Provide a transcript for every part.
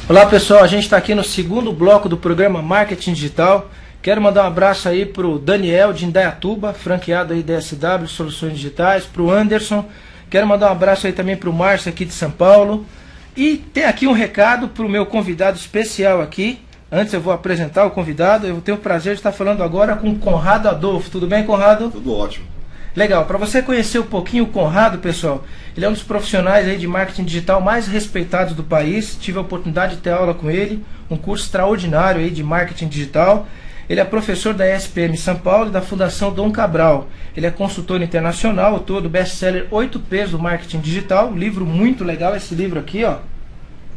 Olá pessoal, a gente está aqui no segundo bloco do programa Marketing Digital. Quero mandar um abraço aí para o Daniel de Indaiatuba, franqueado aí da SW Soluções Digitais, para o Anderson. Quero mandar um abraço aí também para o Márcio aqui de São Paulo. E tem aqui um recado para o meu convidado especial aqui. Antes eu vou apresentar o convidado. Eu tenho o prazer de estar falando agora com o Conrado Adolfo. Tudo bem, Conrado? Tudo ótimo. Legal, para você conhecer um pouquinho o Conrado, pessoal, ele é um dos profissionais aí de marketing digital mais respeitados do país. Tive a oportunidade de ter aula com ele, um curso extraordinário aí de marketing digital. Ele é professor da ESPM São Paulo e da Fundação Dom Cabral. Ele é consultor internacional, autor do best-seller 8 P's do Marketing Digital, um livro muito legal, esse livro aqui, ó.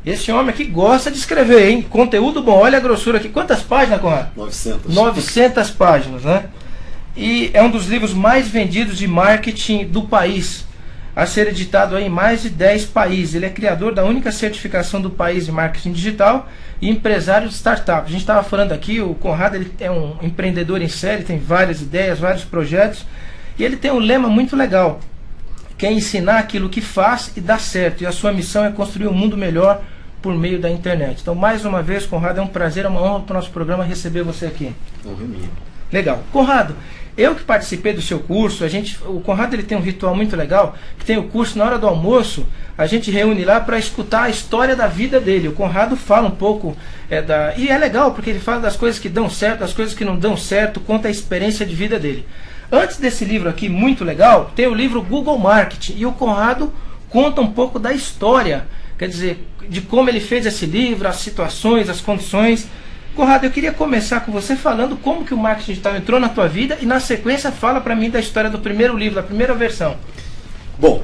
Esse homem aqui gosta de escrever, hein? Conteúdo bom, olha a grossura aqui. Quantas páginas, Conrado? 900. 900 páginas, né? E é um dos livros mais vendidos de marketing do país, a ser editado em mais de 10 países. Ele é criador da única certificação do país de marketing digital e empresário de startup. A gente estava falando aqui, o Conrado ele é um empreendedor em série, tem várias ideias, vários projetos, e ele tem um lema muito legal, que é ensinar aquilo que faz e dá certo. E a sua missão é construir um mundo melhor por meio da internet. Então, mais uma vez, Conrado, é um prazer, é uma honra para o nosso programa receber você aqui. Honra minha. Legal. Conrado, eu que participei do seu curso, o Conrado ele tem um ritual muito legal, que tem o curso na hora do almoço, a gente reúne lá para escutar a história da vida dele. O Conrado fala um pouco, e é legal, porque ele fala das coisas que dão certo, das coisas que não dão certo, conta a experiência de vida dele. Antes desse livro aqui, muito legal, tem o livro Google Marketing, e o Conrado conta um pouco da história, quer dizer, de como ele fez esse livro, as situações, as condições. Conrado, eu queria começar com você falando como que o marketing digital entrou na tua vida e na sequência fala para mim da história do primeiro livro, da primeira versão. Bom,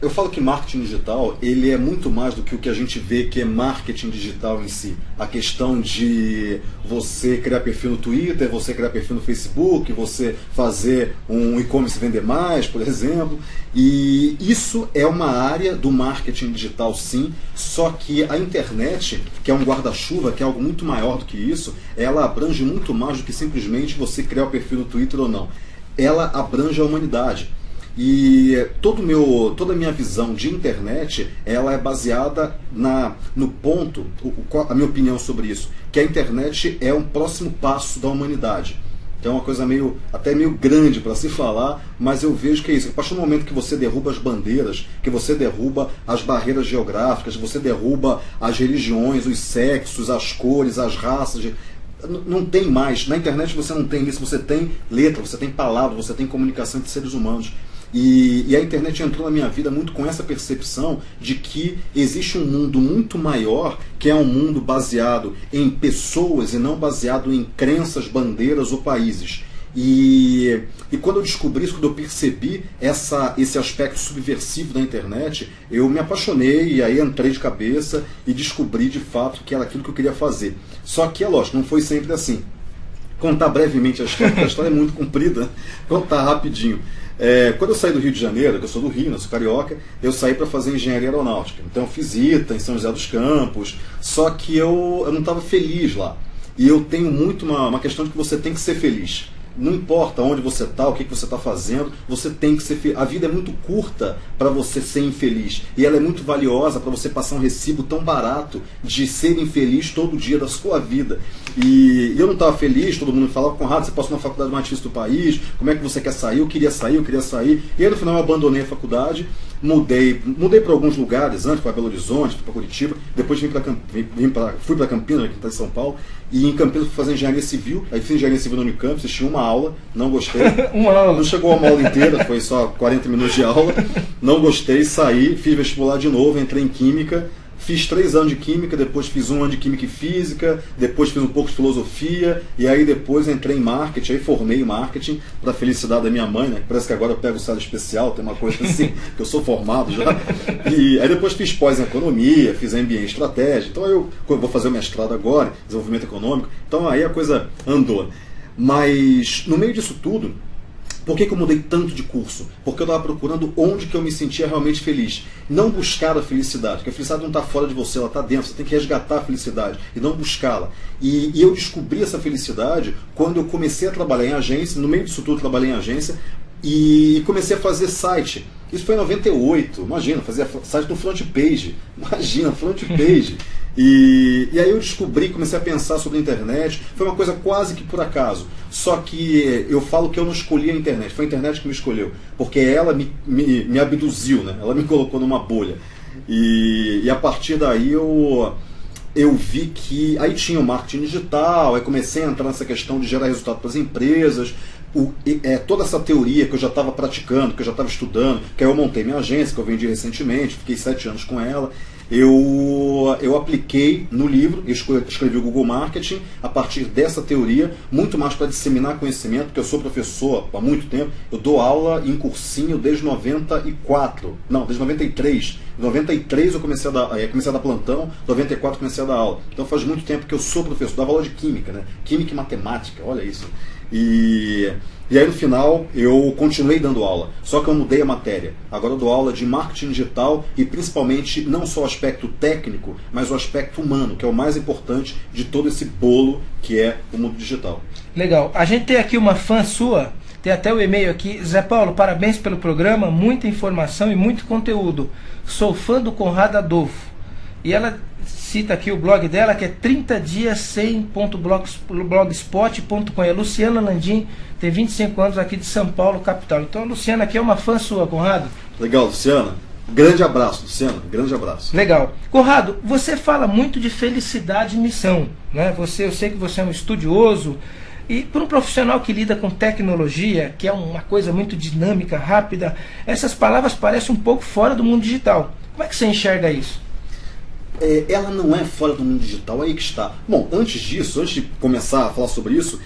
eu falo que marketing digital ele é muito mais do que o que a gente vê que é marketing digital em si. A questão de você criar perfil no Twitter, você criar perfil no Facebook, você fazer um e-commerce vender mais, por exemplo. E isso é uma área do marketing digital, sim, só que a internet, que é um guarda-chuva, que é algo muito maior do que isso, ela abrange muito mais do que simplesmente você criar o perfil no Twitter ou não. Ela abrange a humanidade. E toda a minha visão de internet, ela é baseada no ponto, a minha opinião sobre isso, que a internet é um próximo passo da humanidade. Que é uma coisa até meio grande para se falar, mas eu vejo que é isso. A partir do momento que você derruba as bandeiras, que você derruba as barreiras geográficas, você derruba as religiões, os sexos, as cores, as raças, não tem mais. Na internet você não tem isso, você tem letra, você tem palavra, você tem comunicação entre seres humanos. E a internet entrou na minha vida muito com essa percepção de que existe um mundo muito maior, que é um mundo baseado em pessoas e não baseado em crenças, bandeiras ou países. E quando eu descobri isso, quando eu percebi esse aspecto subversivo da internet, eu me apaixonei e aí entrei de cabeça e descobri de fato que era aquilo que eu queria fazer. Só que, é lógico, não foi sempre assim. Contar brevemente a história, porque a história é muito comprida, contar rapidinho. Quando eu saí do Rio de Janeiro, que eu sou do Rio, sou carioca, eu saí para fazer engenharia aeronáutica. Então eu fiz ITA em São José dos Campos, só que eu não estava feliz lá. E eu tenho muito uma questão de que você tem que ser feliz. Não importa onde você está, o que você está fazendo, você tem que ser feliz. A vida é muito curta para você ser infeliz. E ela é muito valiosa para você passar um recibo tão barato de ser infeliz todo dia da sua vida. E eu não estava feliz, todo mundo me falava, Conrado, você passou na faculdade mais difícil do país, como é que você quer sair? Eu queria sair. E aí no final eu abandonei a faculdade, mudei para alguns lugares, antes para Belo Horizonte, para Curitiba, depois fui para Campinas, aqui em São Paulo, e em Campinas fui fazer engenharia civil, aí fiz engenharia civil no Unicamp, assisti uma aula, não gostei. Uma aula. Não chegou a uma aula inteira, foi só 40 minutos de aula, não gostei, saí, fiz vestibular de novo, entrei em Química, fiz 3 anos de Química, depois fiz 1 ano de Química e Física, depois fiz um pouco de Filosofia, e aí depois entrei em Marketing, aí formei em Marketing, para a felicidade da minha mãe, né? Parece que agora eu pego o salário especial, tem uma coisa assim, que eu sou formado já. E aí depois fiz pós em Economia, fiz MBA em Estratégia, então eu vou fazer o mestrado agora, Desenvolvimento Econômico, então aí a coisa andou. Mas no meio disso tudo, por que eu mudei tanto de curso? Porque eu estava procurando onde que eu me sentia realmente feliz. Não buscar a felicidade, porque a felicidade não está fora de você, ela está dentro, você tem que resgatar a felicidade e não buscá-la. E eu descobri essa felicidade quando eu comecei a trabalhar em agência, no meio disso tudo trabalhei em agência, e comecei a fazer site. Isso foi em 98, imagina, fazia site do front page, imagina, front page. E aí eu descobri, comecei a pensar sobre a internet, foi uma coisa quase que por acaso. Só que eu falo que eu não escolhi a internet, foi a internet que me escolheu, porque ela me abduziu, né? Ela me colocou numa bolha. E a partir daí eu vi que aí tinha o marketing digital, aí comecei a entrar nessa questão de gerar resultado para as empresas, toda essa teoria que eu já estava praticando, que eu já estava estudando, que aí eu montei minha agência, que eu vendi recentemente, fiquei 7 anos com ela, eu apliquei no livro, eu escrevi o Google Marketing a partir dessa teoria, muito mais para disseminar conhecimento, porque eu sou professor há muito tempo, eu dou aula em cursinho desde 94, não, desde 93. Em 93 eu comecei a dar plantão, em 94 comecei a dar aula. Então faz muito tempo que eu sou professor, dava aula de química, né? Química e matemática, olha isso. E aí no final eu continuei dando aula, só que eu mudei a matéria. Agora eu dou aula de marketing digital e principalmente não só o aspecto técnico, mas o aspecto humano, que é o mais importante de todo esse bolo que é o mundo digital. Legal. A gente tem aqui uma fã sua, tem até o e-mail aqui. Zé Paulo, parabéns pelo programa, muita informação e muito conteúdo. Sou fã do Conrado Adolfo. E ela cita aqui o blog dela, que é 30dias100.blogspot.com. É Luciana Landim, tem 25 anos, aqui de São Paulo, capital. Então a Luciana aqui é uma fã sua, Conrado. Legal, Luciana. Grande abraço, Luciana. Grande abraço. Legal. Conrado, você fala muito de felicidade e missão, né? Eu sei que você é um estudioso. E para um profissional que lida com tecnologia, que é uma coisa muito dinâmica, rápida, essas palavras parecem um pouco fora do mundo digital. Como é que você enxerga isso? Ela não é fora do mundo digital, aí que está. Bom, antes de começar a falar sobre isso,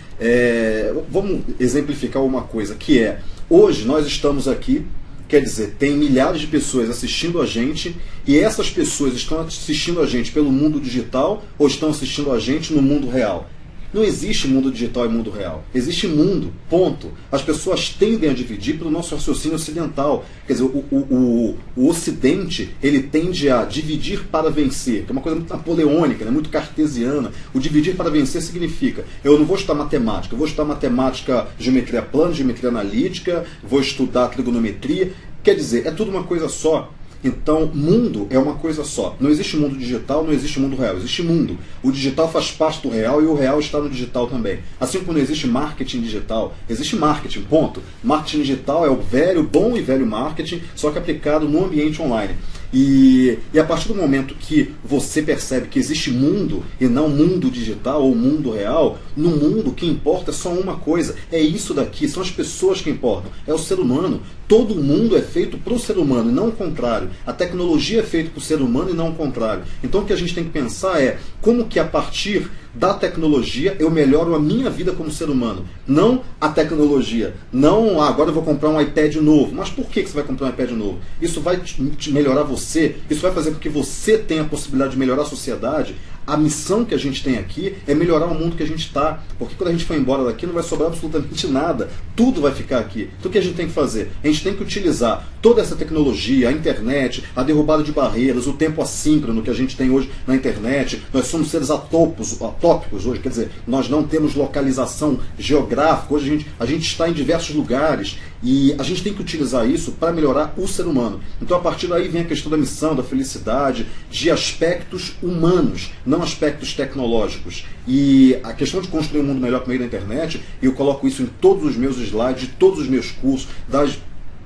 vamos exemplificar uma coisa, que é, hoje nós estamos aqui, quer dizer, tem milhares de pessoas assistindo a gente, e essas pessoas estão assistindo a gente pelo mundo digital ou estão assistindo a gente no mundo real? Não existe mundo digital e mundo real. Existe mundo, ponto. As pessoas tendem a dividir pelo nosso raciocínio ocidental. Quer dizer, o Ocidente, ele tende a dividir para vencer, que é uma coisa muito napoleônica, né? Muito cartesiana. O dividir para vencer significa, eu não vou estudar matemática, eu vou estudar matemática, geometria plana, geometria analítica, vou estudar trigonometria. Quer dizer, é tudo uma coisa só. Então, mundo é uma coisa só. Não existe mundo digital, não existe mundo real. Existe mundo. O digital faz parte do real e o real está no digital também. Assim como não existe marketing digital, existe marketing, ponto. Marketing digital é o bom e velho marketing, só que aplicado no ambiente online. E a partir do momento que você percebe que existe mundo e não mundo digital ou mundo real, no mundo o que importa é só uma coisa, é isso daqui, são as pessoas que importam, é o ser humano. Todo mundo é feito para o ser humano e não o contrário. A tecnologia é feita para o ser humano e não o contrário. Então o que a gente tem que pensar é como que a partir da tecnologia eu melhoro a minha vida como ser humano. Não a tecnologia. Não, agora eu vou comprar um iPad novo. Mas por que você vai comprar um iPad novo? Isso vai te melhorar você, isso vai fazer com que você tenha a possibilidade de melhorar a sociedade. A missão que a gente tem aqui é melhorar o mundo que a gente está. Porque quando a gente for embora daqui não vai sobrar absolutamente nada. Tudo vai ficar aqui. Então o que a gente tem que fazer? A gente tem que utilizar toda essa tecnologia, a internet, a derrubada de barreiras, o tempo assíncrono que a gente tem hoje na internet. Nós somos seres atópicos hoje, quer dizer, nós não temos localização geográfica. Hoje a gente está em diversos lugares e a gente tem que utilizar isso para melhorar o ser humano. Então a partir daí vem a questão da missão, da felicidade, de aspectos humanos, não aspectos tecnológicos. E a questão de construir um mundo melhor por meio da internet, eu coloco isso em todos os meus slides, de todos os meus cursos, das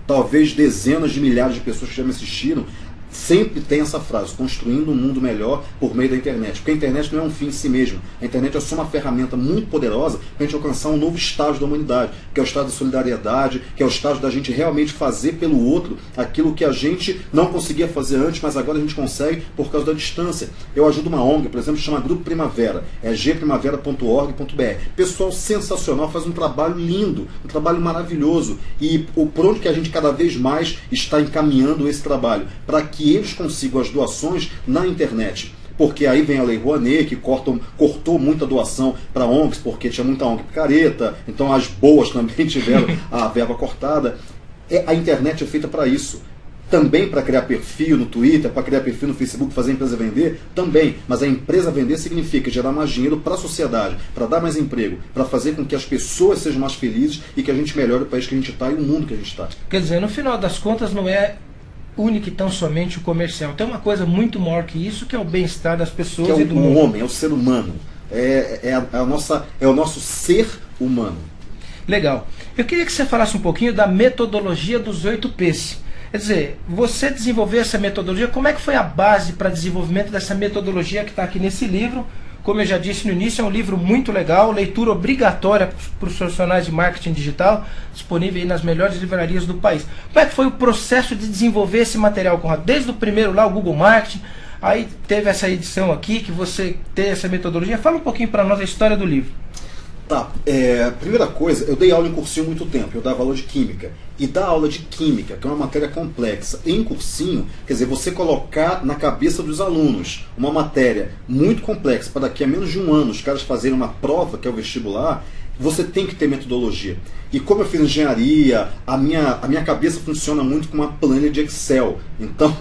talvez dezenas de milhares de pessoas que já me assistiram, sempre tem essa frase, construindo um mundo melhor por meio da internet. Porque a internet não é um fim em si mesmo. A internet é só uma ferramenta muito poderosa para a gente alcançar um novo estágio da humanidade, que é o estágio da solidariedade, que é o estágio da gente realmente fazer pelo outro aquilo que a gente não conseguia fazer antes, mas agora a gente consegue por causa da distância. Eu ajudo uma ONG, por exemplo, chama Grupo Primavera, é gprimavera.org.br. Pessoal sensacional, faz um trabalho lindo, um trabalho maravilhoso. E por onde que a gente cada vez mais está encaminhando esse trabalho? Para que eles consigam as doações na internet. Porque aí vem a Lei Rouanet, que cortou muita doação para ONGs, porque tinha muita ONG picareta, então as boas também tiveram a verba cortada. A internet é feita para isso. também para criar perfil no Twitter, para criar perfil no Facebook, fazer a empresa vender, também. Mas a empresa vender significa gerar mais dinheiro para a sociedade, para dar mais emprego, para fazer com que as pessoas sejam mais felizes e que a gente melhore o país que a gente está e o mundo que a gente está. Quer dizer, no final das contas não é única e tão somente o comercial. Tem uma coisa muito maior que isso, que é o bem-estar das pessoas que é e do mundo. O homem, é o ser humano. É o nosso ser humano. Legal. Eu queria que você falasse um pouquinho da metodologia dos 8Ps. Quer dizer, você desenvolveu essa metodologia, como é que foi a base para desenvolvimento dessa metodologia que está aqui nesse livro? Como eu já disse no início, é um livro muito legal, leitura obrigatória para os profissionais de marketing digital, disponível aí nas melhores livrarias do país. Como é que foi o processo de desenvolver esse material, Conrado? Desde o primeiro lá, o Google Marketing, aí teve essa edição aqui, que você tem essa metodologia. Fala um pouquinho para nós a história do livro. Tá, primeira coisa, eu dei aula em cursinho há muito tempo, eu dava aula de química. E dar aula de química, que é uma matéria complexa, em cursinho, quer dizer, você colocar na cabeça dos alunos uma matéria muito complexa, para daqui a menos de um ano os caras fazerem uma prova, que é o vestibular, você tem que ter metodologia. E como eu fiz engenharia, a minha cabeça funciona muito com uma planilha de Excel. Então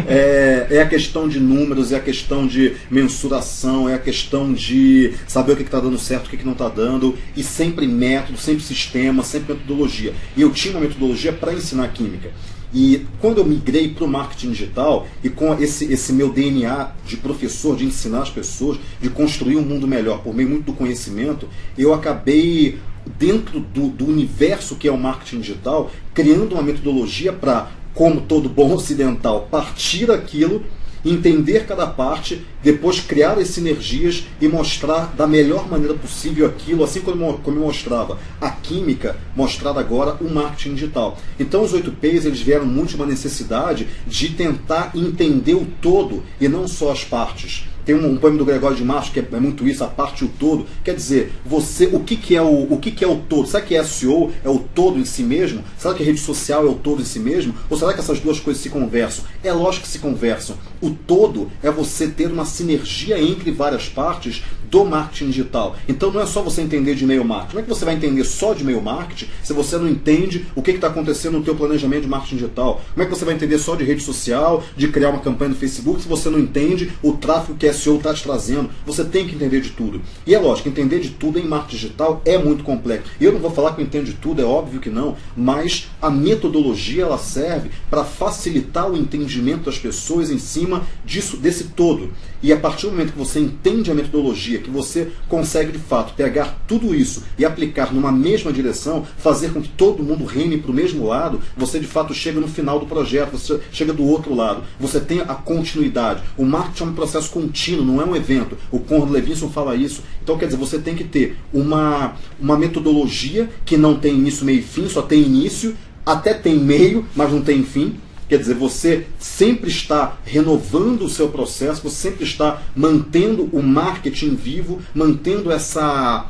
é a questão de números, é a questão de mensuração, é a questão de saber o que está dando certo, o que não está dando, e sempre método, sempre sistema, sempre metodologia. E eu tinha uma metodologia para ensinar química. E quando eu migrei para o marketing digital, e com esse meu DNA de professor, de ensinar as pessoas, de construir um mundo melhor por meio muito do conhecimento, eu acabei, dentro do universo que é o marketing digital, criando uma metodologia para, como todo bom ocidental, partir aquilo, entender cada parte, depois criar as sinergias e mostrar da melhor maneira possível aquilo, assim como eu mostrava a química, mostrar agora o marketing digital. Então os 8Ps, eles vieram muito de uma necessidade de tentar entender o todo e não só as partes. Tem um poema do Gregório de Matos que é muito isso, a parte e o todo. Quer dizer, o que é o todo? Será que SEO é o todo em si mesmo? Será que a rede social é o todo em si mesmo? Ou será que essas duas coisas se conversam? É lógico que se conversam. O todo é você ter uma sinergia entre várias partes do marketing digital. Então não é só você entender de e-mail marketing. Como é que você vai entender só de e-mail marketing se você não entende o que está acontecendo no teu planejamento de marketing digital? Como é que você vai entender só de rede social, de criar uma campanha no Facebook, se você não entende o tráfego que SEO está te trazendo? Você tem que entender de tudo. E é lógico, entender de tudo em marketing digital é muito complexo. E eu não vou falar que eu entendo de tudo, é óbvio que não, mas a metodologia ela serve para facilitar o entendimento das pessoas em cima desse todo. E a partir do momento que você entende a metodologia, que você consegue de fato pegar tudo isso e aplicar numa mesma direção, fazer com que todo mundo reme para o mesmo lado, você de fato chega no final do projeto, você chega do outro lado, você tem a continuidade. O marketing é um processo contínuo, não é um evento. O Conrad Levinson fala isso. Então quer dizer, você tem que ter uma metodologia que não tem início, meio e fim, só tem início, até tem meio, mas não tem fim. Quer dizer, você sempre está renovando o seu processo, você sempre está mantendo o marketing vivo, mantendo essa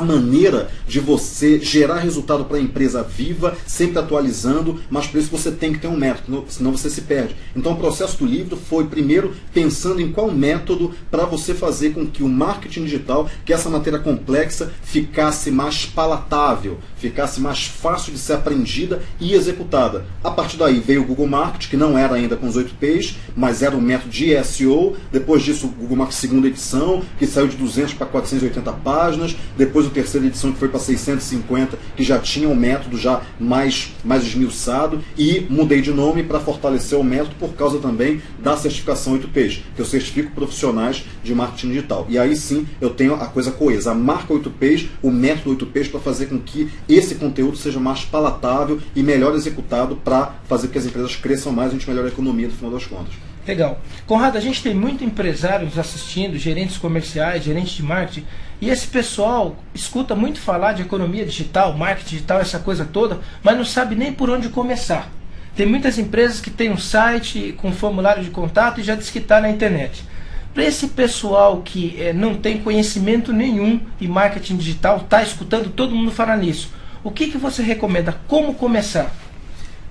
maneira de você gerar resultado para a empresa viva, sempre atualizando, mas por isso você tem que ter um método, senão você se perde. Então o processo do livro foi primeiro pensando em qual método para você fazer com que o marketing digital, que essa matéria complexa, ficasse mais palatável, ficasse mais fácil de ser aprendida e executada. A partir daí veio o Google Marketing, que não era ainda com os 8Ps, mas era um método de SEO. Depois disso o Google Marketing segunda edição, que saiu de 200 para 480 páginas. Depois a terceira edição, que foi para 650, que já tinha um método já mais esmiuçado, e mudei de nome para fortalecer o método por causa também da certificação 8Ps, que eu certifico profissionais de marketing digital. E aí sim eu tenho a coisa coesa, a marca 8Ps, o método 8Ps, para fazer com que esse conteúdo seja mais palatável e melhor executado para fazer com que as empresas cresçam mais e a gente melhore a economia no final das contas. Legal. Conrado, a gente tem muito empresários assistindo, gerentes comerciais, gerentes de marketing, e esse pessoal escuta muito falar de economia digital, marketing digital, essa coisa toda, mas não sabe nem por onde começar. Tem muitas empresas que têm um site com formulário de contato e já diz que está na internet. Para esse pessoal que não tem conhecimento nenhum em marketing digital, está escutando todo mundo falar nisso, o que você recomenda? Como começar?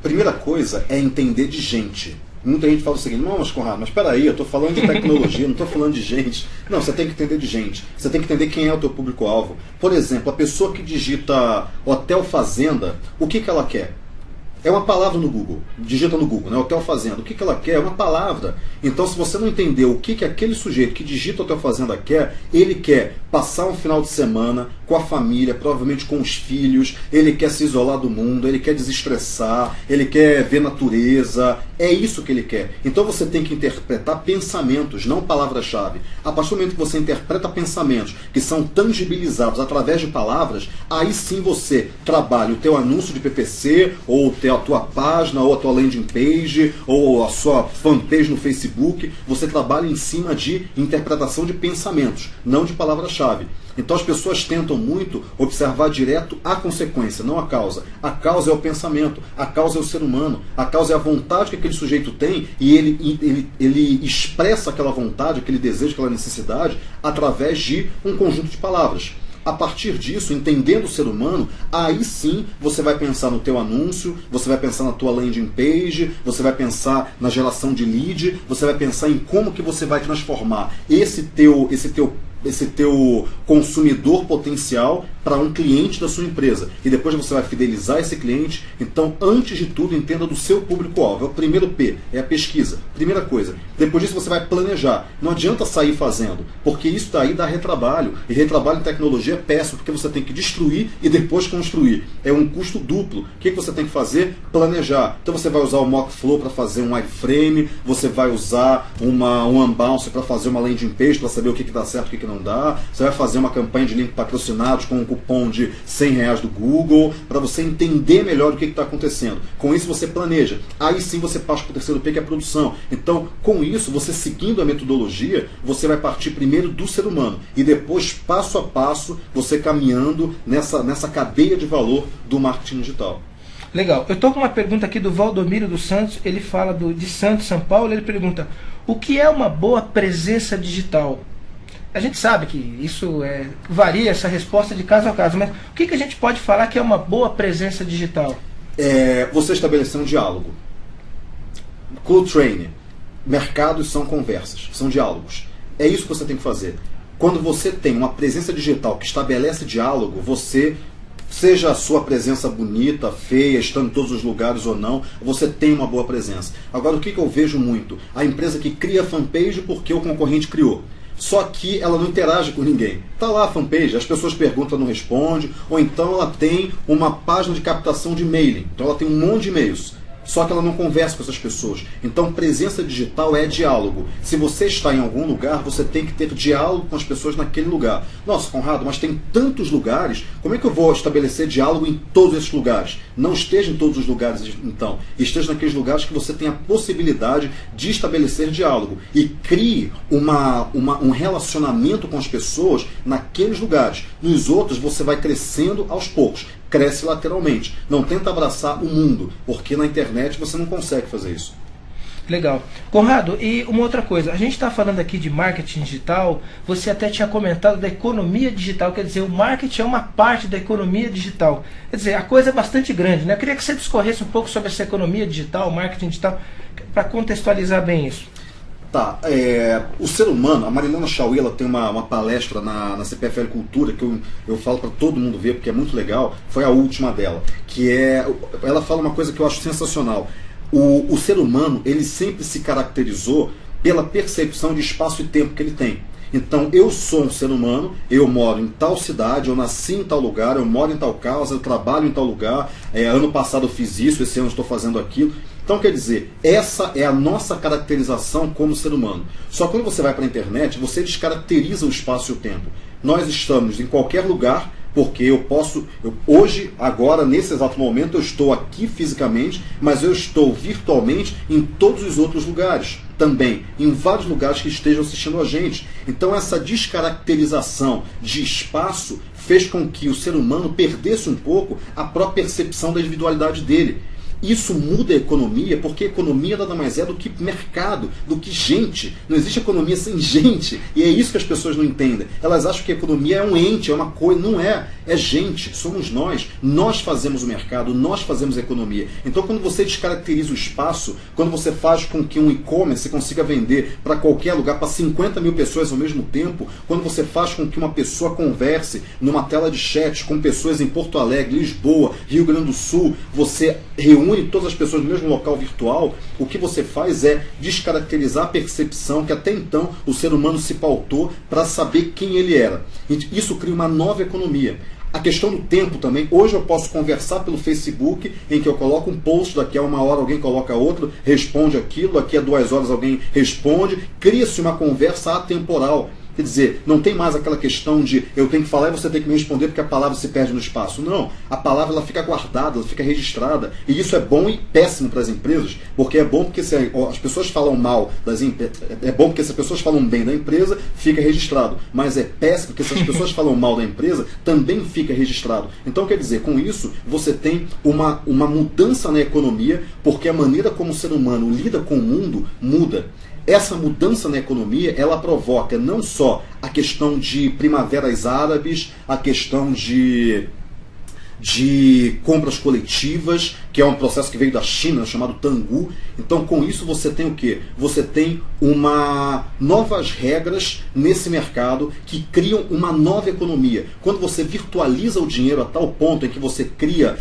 Primeira coisa é entender de gente. Muita gente fala o seguinte: não, mas Conrado, mas peraí, eu estou falando de tecnologia, não estou falando de gente. Não, você tem que entender de gente. Você tem que entender quem é o teu público-alvo. Por exemplo, a pessoa que digita hotel fazenda, o que ela quer? É uma palavra no Google, digita no Google, né? Hotel Fazenda. O que ela quer? É uma palavra. Então, se você não entender o que aquele sujeito que digita Hotel Fazenda quer, ele quer passar um final de semana com a família, provavelmente com os filhos, ele quer se isolar do mundo, ele quer desestressar, ele quer ver natureza. É isso que ele quer. Então você tem que interpretar pensamentos, não palavras-chave. A partir do momento que você interpreta pensamentos que são tangibilizados através de palavras, aí sim você trabalha o teu anúncio de PPC, ou a tua página, ou a tua landing page, ou a sua fanpage no Facebook. Você trabalha em cima de interpretação de pensamentos, não de palavras-chave. Então as pessoas tentam muito observar direto a consequência, não a causa. A causa é o pensamento, a causa é o ser humano, a causa é a vontade que aquele sujeito tem e ele expressa aquela vontade, aquele desejo, aquela necessidade através de um conjunto de palavras. A partir disso, entendendo o ser humano, aí sim você vai pensar no teu anúncio, você vai pensar na tua landing page, você vai pensar na geração de lead, você vai pensar em como que você vai transformar esse teu consumidor potencial para um cliente da sua empresa. E depois você vai fidelizar esse cliente. Então, antes de tudo, entenda do seu público-alvo. É o primeiro P, é a pesquisa. Primeira coisa. Depois disso, você vai planejar. Não adianta sair fazendo, porque isso daí dá retrabalho. E retrabalho em tecnologia é péssimo, porque você tem que destruir e depois construir. É um custo duplo. O que você tem que fazer? Planejar. Então, você vai usar o Mockflow para fazer um iframe, você vai usar um Unbounce para fazer uma landing page, para saber o que dá certo e o que não dá. Você vai fazer uma campanha de link patrocinados com um cupom de R$100 do Google, para você entender melhor o que está acontecendo. Com isso você planeja. Aí sim você passa para o terceiro P, que é a produção. Então, com isso, você seguindo a metodologia, você vai partir primeiro do ser humano e depois, passo a passo, você caminhando nessa cadeia de valor do marketing digital. Legal. Eu estou com uma pergunta aqui do Valdomiro dos Santos. Ele fala de Santos, São Paulo. Ele pergunta: o que é uma boa presença digital? A gente sabe que isso varia, essa resposta de caso a caso, mas o que a gente pode falar que é uma boa presença digital? Você estabelecer um diálogo. Cold training. Mercados são conversas, são diálogos. É isso que você tem que fazer. Quando você tem uma presença digital que estabelece diálogo, você, seja a sua presença bonita, feia, estando em todos os lugares ou não, você tem uma boa presença. Agora, o que eu vejo muito? A empresa que cria fanpage porque o concorrente criou. Só que ela não interage com ninguém. Está lá a fanpage, as pessoas perguntam, não responde, ou então ela tem uma página de captação de mailing. Então ela tem um monte de e-mails. Só que ela não conversa com essas pessoas. Então, presença digital é diálogo. Se você está em algum lugar, você tem que ter diálogo com as pessoas naquele lugar. Nossa, Conrado, mas tem tantos lugares, como é que eu vou estabelecer diálogo em todos esses lugares? Não esteja em todos os lugares, então. Esteja naqueles lugares que você tem a possibilidade de estabelecer diálogo. E crie um relacionamento com as pessoas naqueles lugares. Nos outros, você vai crescendo aos poucos. Cresce lateralmente. Não tenta abraçar o mundo, porque na internet você não consegue fazer isso. Legal. Conrado, e uma outra coisa, a gente está falando aqui de marketing digital, você até tinha comentado da economia digital, quer dizer, o marketing é uma parte da economia digital. Quer dizer, a coisa é bastante grande, né? Eu queria que você discorresse um pouco sobre essa economia digital, marketing digital, para contextualizar bem isso. Tá, o ser humano, a Marilena Chauí, ela tem uma palestra na CPFL Cultura que eu falo para todo mundo ver, porque é muito legal, foi a última dela, que ela fala uma coisa que eu acho sensacional. O ser humano, ele sempre se caracterizou pela percepção de espaço e tempo que ele tem. Então, eu sou um ser humano, eu moro em tal cidade, eu nasci em tal lugar, eu moro em tal casa, eu trabalho em tal lugar, ano passado eu fiz isso, esse ano eu estou fazendo aquilo. Então, quer dizer, essa é a nossa caracterização como ser humano. Só que quando você vai para a internet, você descaracteriza o espaço e o tempo. Nós estamos em qualquer lugar, porque hoje, agora, nesse exato momento, eu estou aqui fisicamente, mas eu estou virtualmente em todos os outros lugares também, em vários lugares que estejam assistindo a gente. Então, essa descaracterização de espaço fez com que o ser humano perdesse um pouco a própria percepção da individualidade dele. Isso muda a economia, porque a economia nada mais é do que mercado, do que gente. Não existe economia sem gente. E é isso que as pessoas não entendem. Elas acham que a economia é um ente, é uma coisa. Não é. É gente. Somos nós. Nós fazemos o mercado, nós fazemos a economia. Então, quando você descaracteriza o espaço, quando você faz com que um e-commerce consiga vender para qualquer lugar, para 50 mil pessoas ao mesmo tempo, quando você faz com que uma pessoa converse numa tela de chat com pessoas em Porto Alegre, Lisboa, Rio Grande do Sul, você reúne reúne todas as pessoas no mesmo local virtual, o que você faz é descaracterizar a percepção que até então o ser humano se pautou para saber quem ele era. Isso cria uma nova economia. A questão do tempo também. Hoje eu posso conversar pelo Facebook, em que eu coloco um post, daqui a 1 hora alguém coloca outro, responde aquilo, daqui a 2 horas alguém responde. Cria-se uma conversa atemporal. Quer dizer, não tem mais aquela questão de eu tenho que falar e você tem que me responder porque a palavra se perde no espaço. Não, a palavra ela fica guardada, ela fica registrada. E isso é bom e péssimo para as empresas, porque é bom porque se as pessoas falam mal das empresas, é bom porque se as pessoas falam bem da empresa, fica registrado. Mas é péssimo porque se as pessoas falam mal da empresa, também fica registrado. Então, quer dizer, com isso, você tem uma mudança na economia, porque a maneira como o ser humano lida com o mundo muda. Essa mudança na economia, ela provoca não só a questão de primaveras árabes, a questão de compras coletivas, que é um processo que veio da China, chamado Tangu. Então, com isso, você tem o quê? Você tem novas regras nesse mercado que criam uma nova economia. Quando você virtualiza o dinheiro a tal ponto em que você cria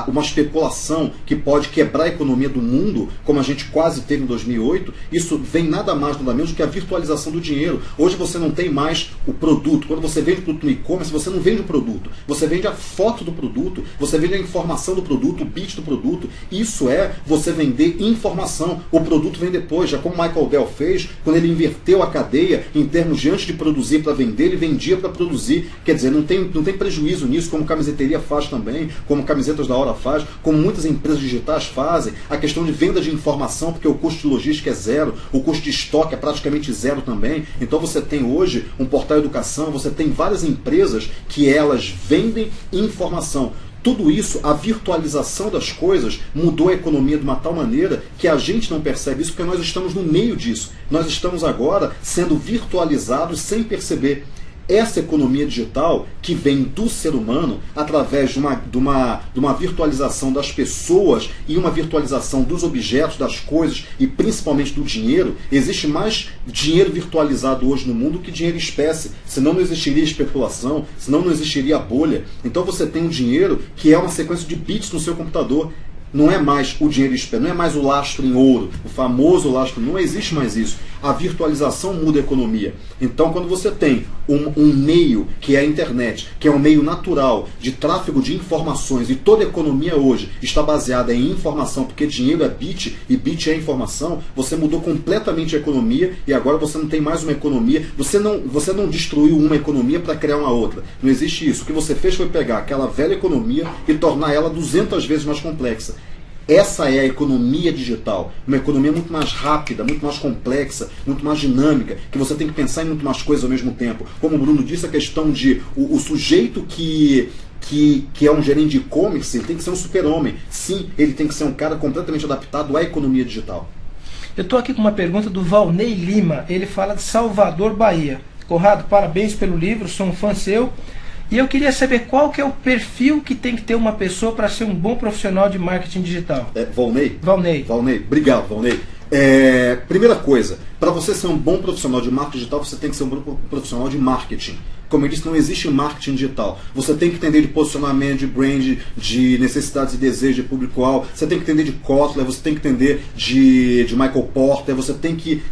uma especulação que pode quebrar a economia do mundo, como a gente quase teve em 2008, isso vem nada mais, nada menos do que a virtualização do dinheiro. Hoje você não tem mais o produto. Quando você vende produto no e-commerce, você não vende o produto. Você vende a foto do produto, você vende a informação do produto, o bit do produto. Isso é você vender informação. O produto vem depois, já como Michael Dell fez, quando ele inverteu a cadeia em termos de antes de produzir para vender, ele vendia para produzir. Quer dizer, não tem prejuízo nisso, como camiseteria faz também, como Camisetas da Hora faz, como muitas empresas digitais fazem. A questão de venda de informação, porque o custo de logística é zero, o custo de estoque é praticamente zero também. Então você tem hoje um portal educação, você tem várias empresas que elas vendem informação. Tudo isso, a virtualização das coisas, mudou a economia de uma tal maneira que a gente não percebe isso, porque nós estamos no meio disso. Nós estamos agora sendo virtualizados sem perceber. Essa economia digital que vem do ser humano através de uma virtualização das pessoas e uma virtualização dos objetos, das coisas e principalmente do dinheiro. Existe mais dinheiro virtualizado hoje no mundo que dinheiro em espécie, senão não existiria especulação, senão não existiria bolha. Então você tem um dinheiro que é uma sequência de bits no seu computador. Não é mais o dinheiro espelho, não é mais o lastro em ouro, o famoso lastro, não existe mais isso. A virtualização muda a economia. Então, quando você tem um meio, que é a internet, que é um meio natural de tráfego de informações, e toda a economia hoje está baseada em informação, porque dinheiro é bit, e bit é informação, você mudou completamente a economia, e agora você não tem mais uma economia, você não destruiu uma economia para criar uma outra. Não existe isso. O que você fez foi pegar aquela velha economia e tornar ela 200 vezes mais complexa. Essa é a economia digital, uma economia muito mais rápida, muito mais complexa, muito mais dinâmica, que você tem que pensar em muito mais coisas ao mesmo tempo. Como o Bruno disse, a questão de o sujeito que é um gerente de e-commerce, ele tem que ser um super-homem. Sim, ele tem que ser um cara completamente adaptado à economia digital. Eu estou aqui com uma pergunta do Valnei Lima, ele fala de Salvador, Bahia. Conrado, parabéns pelo livro, sou um fã seu. E eu queria saber qual que é o perfil que tem que ter uma pessoa para ser um bom profissional de marketing digital. Valnei? Valnei. Obrigado, Valnei. Primeira coisa, para você ser um bom profissional de marketing digital, você tem que ser um bom profissional de marketing. Como eu disse, não existe marketing digital. Você tem que entender de posicionamento, de brand, de necessidades e desejos de público-alvo. Você tem que entender de Kotler, você tem que entender de Michael Porter. Você tem que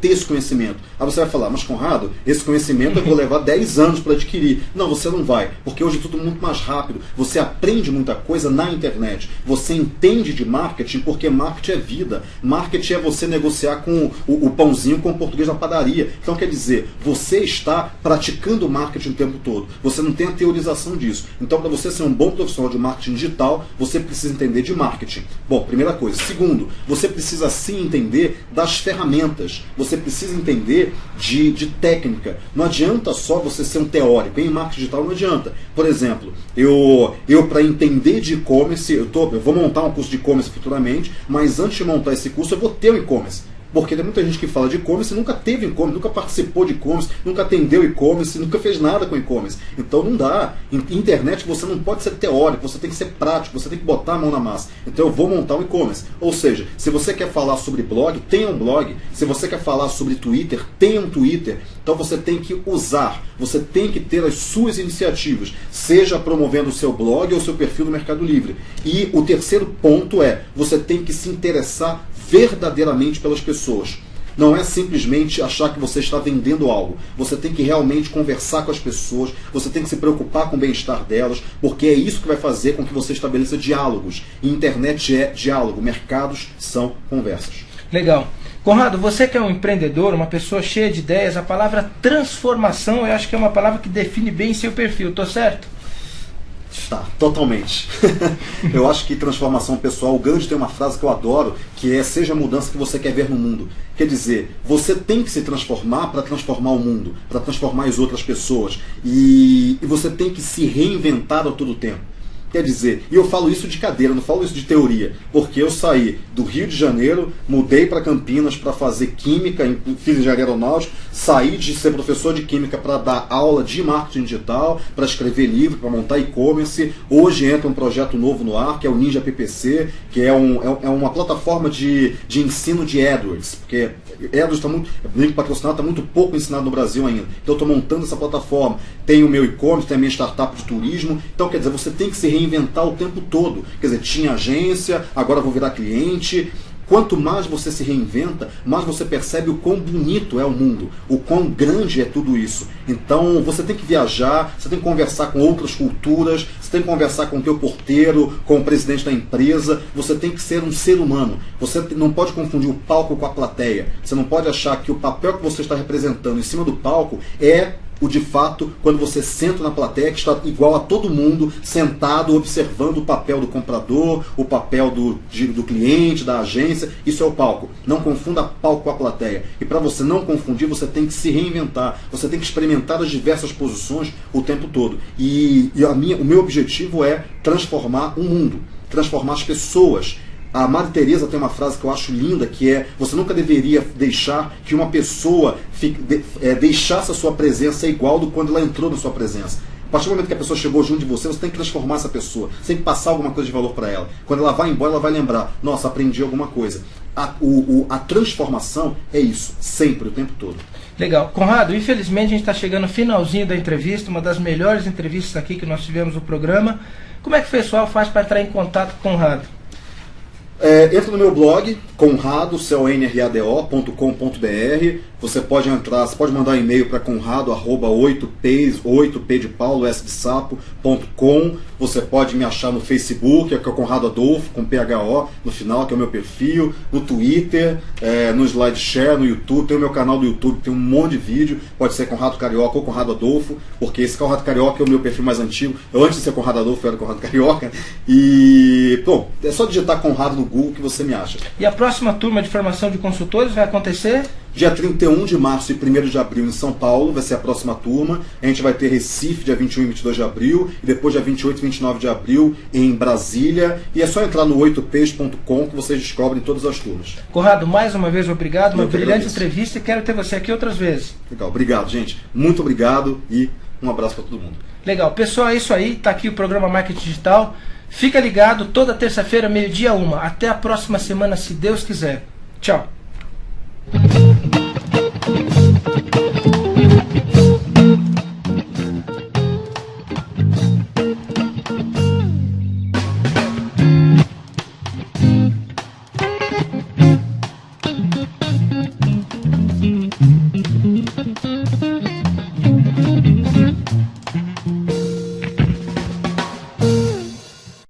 ter esse conhecimento. Aí você vai falar, mas Conrado, esse conhecimento eu vou levar 10 anos para adquirir. Não, você não vai, porque hoje é tudo muito mais rápido. Você aprende muita coisa na internet. Você entende de marketing, porque marketing é vida. Marketing é você negociar com o pãozinho com o português na padaria. Então, quer dizer, você está praticando marketing o tempo todo. Você não tem a teorização disso. Então, para você ser um bom profissional de marketing digital, você precisa entender de marketing. Bom, primeira coisa. Segundo, você precisa sim entender das ferramentas. Você precisa entender de técnica. Não adianta só você ser um teórico. Em marketing digital não adianta. Por exemplo, eu para entender de e-commerce, eu vou montar um curso de e-commerce futuramente, mas antes de montar esse curso, eu vou ter um e-commerce. Porque tem muita gente que fala de e-commerce e nunca teve e-commerce, nunca participou de e-commerce, nunca atendeu e-commerce, nunca fez nada com e-commerce. Então não dá. Internet você não pode ser teórico, você tem que ser prático, você tem que botar a mão na massa. Então eu vou montar um e-commerce. Ou seja, se você quer falar sobre blog, tenha um blog. Se você quer falar sobre Twitter, tenha um Twitter. Então você tem que usar, você tem que ter as suas iniciativas, seja promovendo o seu blog ou o seu perfil no Mercado Livre. E o terceiro ponto é, você tem que se interessar verdadeiramente pelas pessoas. Não é simplesmente achar que você está vendendo algo. Você tem que realmente conversar com as pessoas, você tem que se preocupar com o bem-estar delas, porque é isso que vai fazer com que você estabeleça diálogos. E internet é diálogo, mercados são conversas. Legal. Conrado, você que é um empreendedor, uma pessoa cheia de ideias, a palavra transformação eu acho que é uma palavra que define bem seu perfil, estou certo? Tá, totalmente. Eu acho que transformação pessoal, o Gandhi tem uma frase que eu adoro, que é: seja a mudança que você quer ver no mundo. Quer dizer, você tem que se transformar para transformar o mundo, para transformar as outras pessoas. E você tem que se reinventar a todo tempo. Quer dizer, e eu falo isso de cadeira, não falo isso de teoria, porque eu saí do Rio de Janeiro, mudei para Campinas para fazer química, fiz engenharia aeronáutica, saí de ser professor de química para dar aula de marketing digital, para escrever livro, para montar e-commerce. Hoje entra um projeto novo no ar, que é o Ninja PPC, que é uma plataforma de ensino de AdWords, porque AdWords está muito, link patrocinado, está muito pouco ensinado no Brasil ainda. Então eu estou montando essa plataforma. Tem o meu e-commerce, tem a minha startup de turismo. Então quer dizer, você tem que se reinventar o tempo todo. Quer dizer, tinha agência, agora vou virar cliente. Quanto mais você se reinventa, mais você percebe o quão bonito é o mundo, o quão grande é tudo isso. Então você tem que viajar, você tem que conversar com outras culturas, você tem que conversar com o teu porteiro, com o presidente da empresa. Você tem que ser um ser humano. Você não pode confundir o palco com a plateia. Você não pode achar que o papel que você está representando em cima do palco é o de fato quando você senta na plateia, que está igual a todo mundo sentado observando o papel do comprador, o papel do cliente, da agência. Isso é o palco. Não confunda palco com a plateia. E para você não confundir, você tem que se reinventar. Você tem que experimentar as diversas posições o tempo todo. E o meu objetivo é transformar o mundo, transformar as pessoas. A Madre Teresa tem uma frase que eu acho linda, que é: você nunca deveria deixar que uma pessoa deixasse a sua presença igual do quando ela entrou na sua presença. A partir do momento que a pessoa chegou junto de você, você tem que transformar essa pessoa. Você tem que passar alguma coisa de valor para ela. Quando ela vai embora, ela vai lembrar: nossa, aprendi alguma coisa. A transformação é isso, sempre, o tempo todo. Legal. Conrado, infelizmente a gente está chegando no finalzinho da entrevista, uma das melhores entrevistas aqui que nós tivemos no programa. Como é que o pessoal faz para entrar em contato com o Conrado? Entra no meu blog, conrado.com.br. Você pode entrar, você pode mandar um e-mail para conrado@8p de Paulo, S de sapo.com. Você pode me achar no Facebook, que é o Conrado Adolfo, com PHO no final, que é o meu perfil, no Twitter, no SlideShare, no YouTube. Tem o meu canal do YouTube, tem um monte de vídeo. Pode ser Conrado Carioca ou Conrado Adolfo, porque esse Conrado Carioca é o meu perfil mais antigo. Antes de ser Conrado Adolfo, eu era Conrado Carioca. E, bom, é só digitar Conrado no Google que você me acha. E a próxima turma de formação de consultores vai acontecer? Dia 31 de março e 1º de abril em São Paulo vai ser a próxima turma. A gente vai ter Recife dia 21 e 22 de abril e depois dia 28 e 29 de abril em Brasília. E é só entrar no 8ps.com que vocês descobrem todas as turmas. Conrado, mais uma vez obrigado, uma brilhante entrevista e quero ter você aqui outras vezes. Legal, obrigado, gente. Muito obrigado e um abraço para todo mundo. Legal, pessoal, é isso aí. Está aqui o programa Marketing Digital. Fica ligado, toda terça-feira, 12h, 1. Até a próxima semana, se Deus quiser. Tchau.